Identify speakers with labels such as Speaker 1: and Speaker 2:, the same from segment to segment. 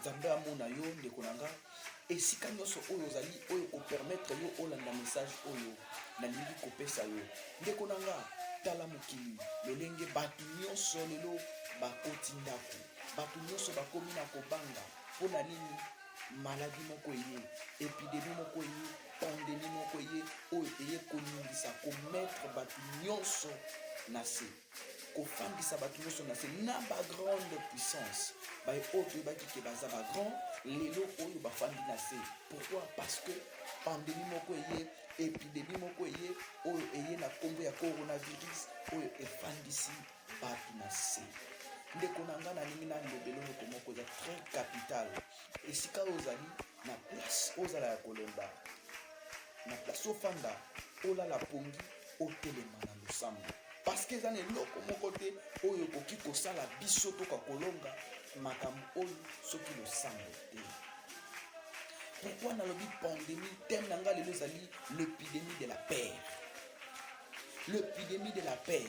Speaker 1: nzambe amona yo ndeko na nga esika nyonso oyo ozali oyo kopermettre yo olanda message oyo nalingi kopesa yo ndeko na nga tala mokili lolenge bato nyonso lelo bakoti ndako bato nyonso bakomi na kobanga mpona nini maladi moko eye epidemie moko eye pandemie moko eye oyo eye koningisa komettre bato nyonso na se kofandisa bato nyonso na se na bagrande puissance baye oyo toyebaki ke baza bagrand lelo oyo bafandi na se pourquoi parce que pandemie moko eye epidemie moko eye oyo eye na kombo ya coronavirus oyo efandisi bato na se ndeko na nga nalingi nalobela eloko moko eza très capital esika oyo ozali na place ozala ya kolemba na place ofanda olala pongi otelema na losambo parce que eza na eloko moko te oyo okoki kosala biso toka kolonga makambo oyo soki losambo te pourquoi nalobi pandémie thème na nga lelo ezali l'épidémie de la paix l'épidémie de la paix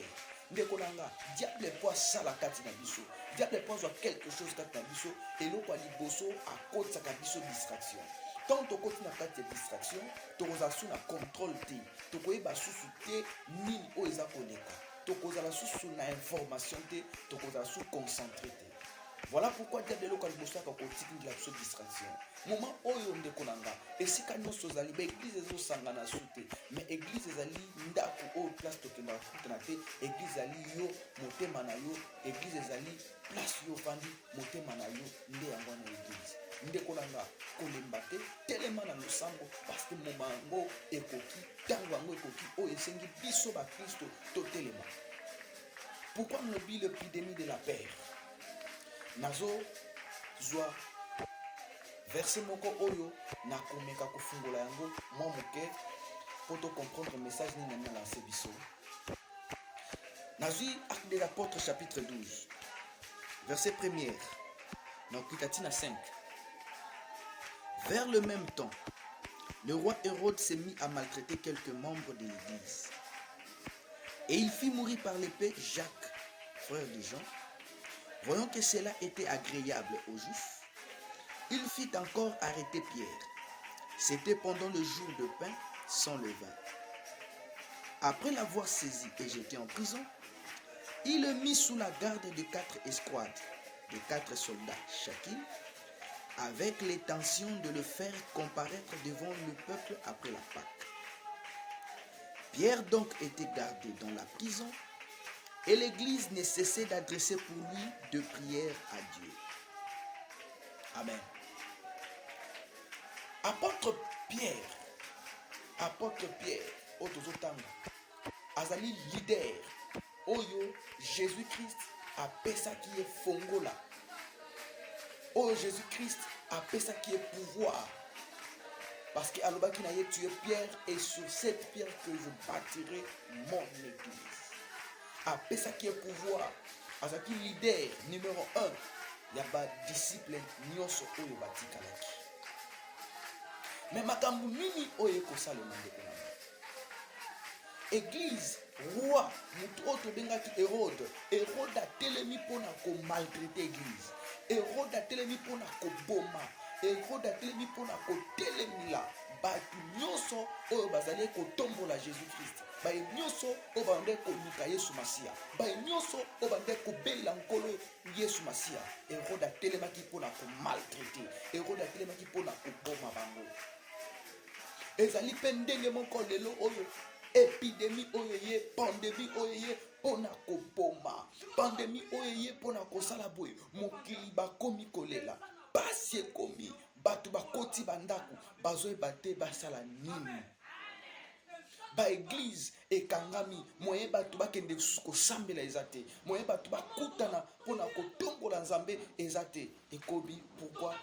Speaker 1: ndeko na nga diable po asala kati na biso diable po azwa quelque chose kati na biso eloko ya liboso akotisaka biso distraction tant tokoti na kati ya distraction tokozala su na contrôle te tokoyeba susu te nini oyo eza koleka tokozala susu na information te tokozala su concentré te voilà pourquoi diable eloko ya liboso akotikindela biso distraction moment oyo ndeko na nga esika nyonso ozali baeglize ezosangana su te mais eglize ezali ndako oyo place tokendaka kutana te eglize ezali yo motema na yo eglize ezali place yo ofandi motema na yo nde yango wana eglize ndeko na nga kolemba te telema na losambo parce que moma yango ekoki ntango yango ekoki oyo esengi biso bakristo totelema pourquoi nalobi l'épidémie de la paix nazozwa verset moko oyo nakomeka kofungola yango mwa moke mpo tocomprendre message nini nani alance biso nazwi acte des apôtres chapitre 12 verset 1er nakoki tina 5 vers le même temps le roi Hérode s'est mis à maltraiter quelques membres de l'église et il fit mourir par l'épée Jacques frère de Jean. Voyant que cela était agréable aux Juifs, il fit encore arrêter Pierre. C'était pendant le jour de pain sans levain. Après l'avoir saisi et jeté en prison, il le mit sous la garde de 4 escouades, de 4 soldats chacune, avec l'intention de le faire comparaître devant le peuple après la Pâque. Pierre donc était gardé dans la prison, et l'église ne cessait d'adresser pour lui de prières à Dieu. Amen. Apôtre Pierre, Otozotanga, azali leader, oyo Jésus-Christ a pesa qui est fongola. Oyo Jésus-Christ a pesa qui est pouvoir. Parce que alobaki na ye tu es Pierre et sur cette pierre que je bâtirai mon église. Après ça qui est pouvoir, azaki leader numéro 1, il y a ba disciple nyonso oyo batikalaki. Mais makambu nini oyo ekosalema ndeko na nga. Église, roi, mutu oyo tobengaki Hérode. Hérode atelemi mpona komaltraite église. Hérode atelemi mpona koboma. Hérode atelemi mpona kotelemila bato nyonso oyo bazali kotombola Jésus-Christ. Baye nyonso oyo bande koluka Yesu Masiya. Baye nyonso oyo bande kobelela nkolo Yesu Masiya. Hérode atelemaki mpona komaltraite. Hérode atelemaki mpona koboma bango. Ezali mpe ndenge moko lelo oyo épidémie oyo ye, pandémie oyo ye mpona koboma. Pandémie oyo ye mpona kosala boye. Mokili bakomi kolela. Pasi ekomi. Bato bakoti bandako. Bazoyeba te basala nini. Ba église ekangami moyen bato bakende kosambela eza te moyen bato bakutana mpona kotombola nzambe eza te ekobi pourquoi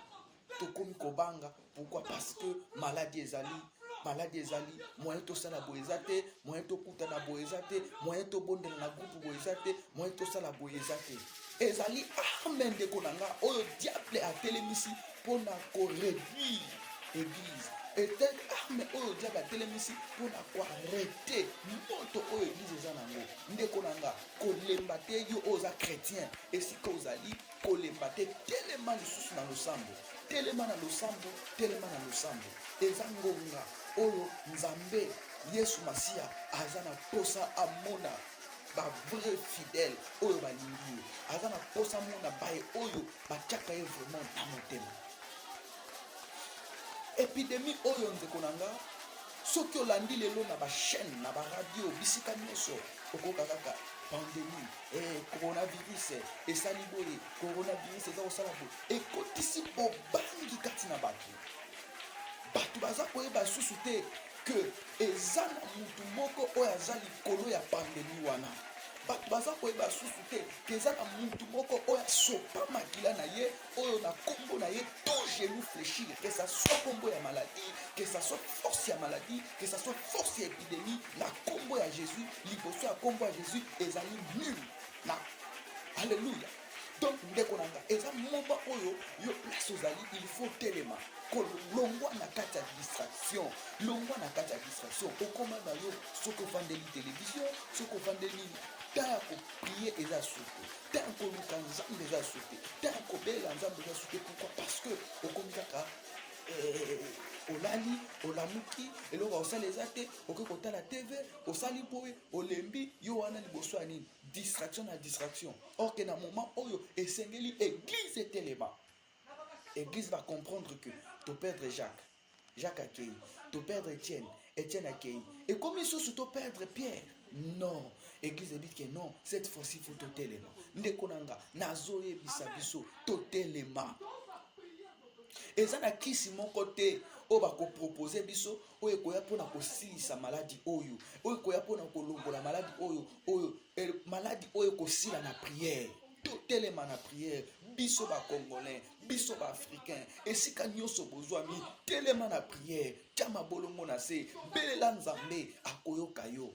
Speaker 1: tokomi kobanga pourquoi parce que maladie ezali moyen tosala boye eza te moyen tokutana boye eza te moyen tobondela na groupe boye eza te moyen tosala boye eza te ezali ndeko na nga oyo diable atelemisi mpona koréduire église ete arme oyo diable atelemisi mpona koarrete moto oyo eglize eza nango. Ndeko na nga kolemba te yo oyo oza chrétien esika ozali kolemba te, telema lisusu na losambo, telema na losambo, telema na losambo. Eza ngonga oyo nzambe Yesu Masiya aza na posa amona ba vrai fidèle oyo balingi ye, aza na posa mona baye oyo batiaka ye vraiment na motema. Epidémie oyo ndeko na nga soki olandi lelo na bachaîne na baradio bisika nyonso okoka kaka pandémie coronavirus esali boye, coronavirus eza kosala boye, ekotisi bobangi kati na bato. Bato baza koyeba susu te ke eza na mutu moko oyo aza likolo ya pandémie wana. Bato baza koyeba susu te ke eza na mutu moko oyo asopa makila na ye oyo na kombo na ye tout genou fléchir, que ça soit kombo ya maladie, que ça soit force ya maladie, que ça soit force ya épidémie, na kombo ya Jésus, liboso ya kombo ya Jésus ezali nul na. Alléluia. Donc ndeko na nga eza momba oyo yo place ozali il faut telema kolongwa na kati ya distraction, longwa na kati ya distraction okoma na yo soki ovandeli télévision, soki ovandeli ta ya koprie eza suki, ta ya koluka nzambe eza suki, ta ya kobela nzambe eza suki. Pourquoi? Parce que okomi kaka olali olamuki eloko osala eza te, okoki kotala tv osali boye olembi yo wana liboso ya nini, distraction na distraction. Or que na moment oyo esengeli église etelema, église va comprendre que to perdre Jacques akei, to perdre Étienne akei, et comme ils sont to perdre Pierre. Non, église dit que non, cette fois-ci il faut to telema. Ndeko nanga nazoye bisabiso to telema. Eza na kisi moko te oyo bakopropose biso oyo ekoya mpona kosilisa maladi oyo ekoya mpona kolongola maladi oyo maladi oyo ekosila na prière. Totelema na prière, biso bacongolais, biso baafricain, esika nyonso bozwami telema na prière, tia mabolongo na se, belela nzambe akoyoka yo.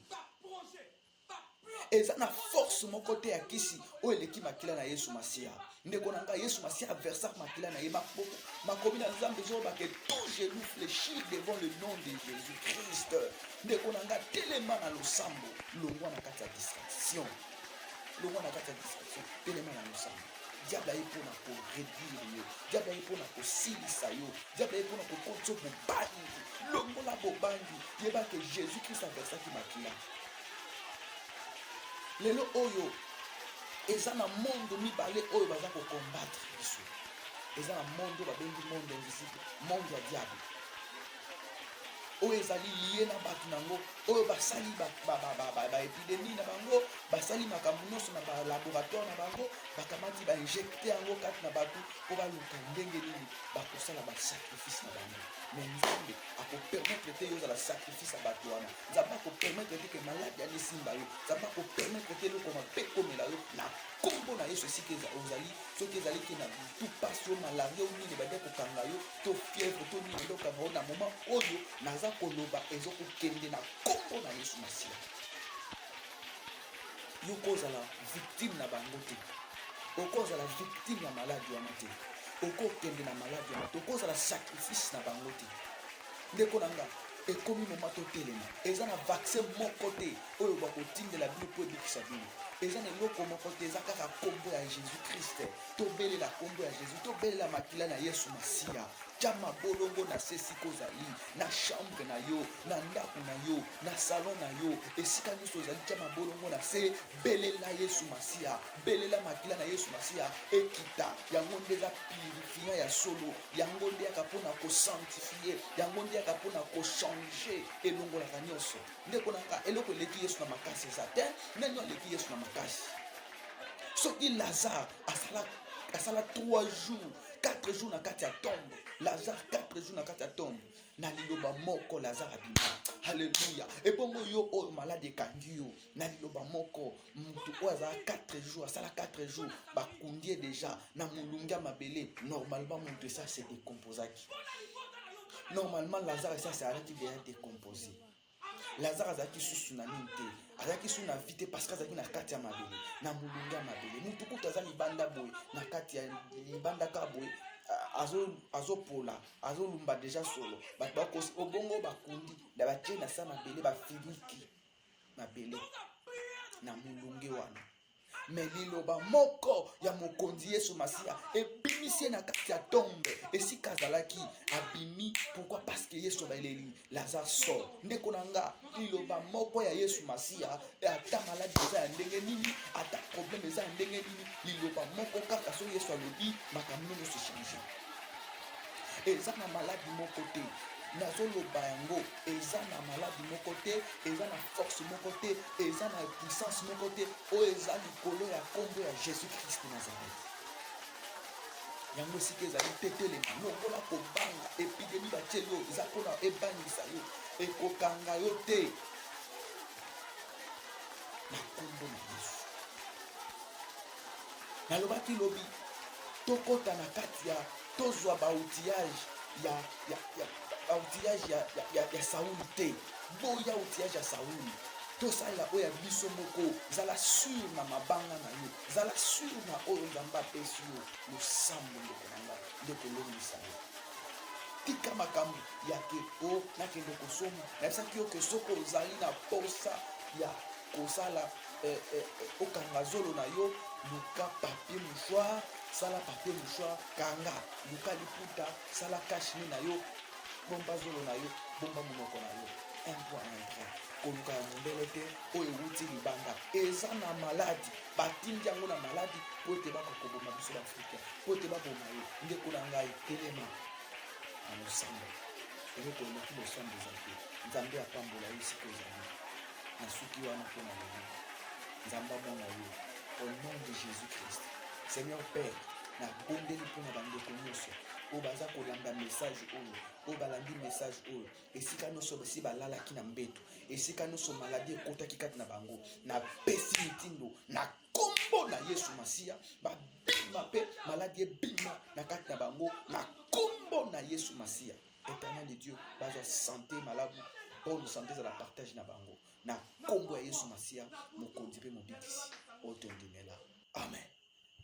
Speaker 1: Eza na force moko te ya kisi oyo eleki makila na Yesu Masiya. Ndeko na nga Yesu Masiya aversa makila na ye maboko makomi na nzambe ezobake tout genou fléchir devant le nom de Jésus Christ. Ndeko na nga telema na losambo, longwa na kati ya distraction, longwa na kati ya distraction, telema na losambo. Diable aye mpona koréduire yo, diable aye mpona kosilisa yo, diable aye mpona kokonza bobangi, longola bobangi. Yeba ke Jésus Christ aversaki makila. Lelo oyo eza na monde mibale oyo baza ko combattre biso. Eza na monde babengi monde invisible, monde ya diable. Oyo ezali lié na bato nango oyo basali ba épidémie na bango, basali makambo nyonso na ba laboratoire na bango, bakamati ba injecter yango kati na bato po baluka ndenge nini bakosala ba sacrifice na bango. Mais nzambe akopermettre te yo ozala sacrifice ya bato wana. Nzambe akopermettre te ke maladi ya esimba yo, nzambe akopermettre te eloko mabe ekomela yo na kombo na Yesu esika ozali. Soki ezalaki na butu pasi yo malaria o nini badia kokanga yo to fièvre to nini elokanga yo na moment oyo naza koloba ezokokende na kombo na Yesu Masiya. Yo kozala victime na bango te, okozala victime ya maladi wana te, okokende na maladi wana te, okozala sacrifice na bango te. Ndeko na nga ekomi moma totelema. Eza na vaccin moko te oyo bakotindela bino po ebikisa bino. Eza na eloko moko te, eza kaka kombo ya Jésus Christ. Tobelela kombo ya Jésus, tobelela makila na Yesu Masiya. Tia mabolongo na se sika ozali, na chambre na yo, na ndako na yo, na salon na yo, esika nyonso ozali tia mabolongo na se, belela Yesu Masiya, belela makila na Yesu Masiya ekita. Yango nde eza purifiant ya solo, yango nde yaka mpona kosanctifie, yango nde yaka mpona kochange elongolaka nyonso. Ndeko na nga eloko eleki Yesu na makasi eza te, nani aleki Yesu na makasi. Soki Lazare asala 3 jours 4 jours na kati ya tombe, Lazare 4 jours na kati ya tombe, na liloba moko Lazare abima. Alléluia. Et bongo yo oyo malade ekangi yo, na liloba moko mutu oyo azala 4 jours, asala 4 jours bakundie déjà na mulunga mabele. Normalement mutu ça se décomposaki. Normalement Lazare ça c'est arrêté déjà décomposé. Lazare azaki susu na nini te, azaki susu na vite parce que azaki na kati ya mabele, na mulunga mabele. Mutu kuta azali libanda boye, na kati ya libanda ka boye, azopola azolumba deja solo bato bakosi obongo bakundi na batie na sa mabele bafiliki mabele na molunge wana. Mais liloba moko ya mokonzi Yesu Masia ebimisi na kati ya tombe esika azalaki abimi. Pourquoi? Parce que Yesu baeleli Lazare sort. Ndeko nanga liloba moko ya Yesu Masia ata maladi eza ya ndenge nini, ata problème eza ya ndenge nini, liloba moko kaka so Yesu alobi makambo nyonso change. Eza na maladi moko te nazoloba yango, eza na maladi moko te, eza na force moko te, eza na puissance moko te, oyo eza likolo ya kombo ya Jésus Christ Nazareth. Yango esika ezali tetelema lokola kobanga epidemi batie yo eza mpona ebangisa yo, ekokanga yo te na kombo na Yesu. Nalobaki lobi tokota na kati ya tozwa baoutillage ya Sauli te, boya outillage ya Sauli tosala oyo ya biso moko, zala sur na mabanga na yo, zala sur na oyo Nzambe apesi yo losambo ndeko nanga ndeko longisa yo. Tika makambo ya keko nakende kosomba nayebisaki yo ke soko ozali na posa ya kosala okanga zolo na yo, luka papier mouchoir, sala papier mouchoir, kanga luka liputa, sala kashine na yo, bomba zolo na yo, bomba monoko na yo. Un point un point koluka ya mondele te oyo ewuti libanda eza na maladi batindi yango na maladi po ete bakakoboma biso baafrika, po ete baboma yo. Ndeko na ngai telema na losambo eloko eleki losambo eza te. Nzambe apambola yo sika ozali na suki wana mpo na lelo. Nzambe amona yo au nom de Jésus Christ. Seigneur Père, na bondeli mpo na bandeko nyonso oyo baza kolanda message oyo balandi message oyo, esika nyonso basi balalaki na mbeto, esika nyonso maladi ekotaki kati na bango, na pesi mitindo na kombo na Yesu Masia babima mpe maladi ebima na kati na bango na kombo na Yesu Masia. Éternel de Dieu, bazwa santé malabu, bonne santé za la partage na bango na kombo ya Yesu Masia, mokonzi mpe mobikisi oyo tondimela. Amen.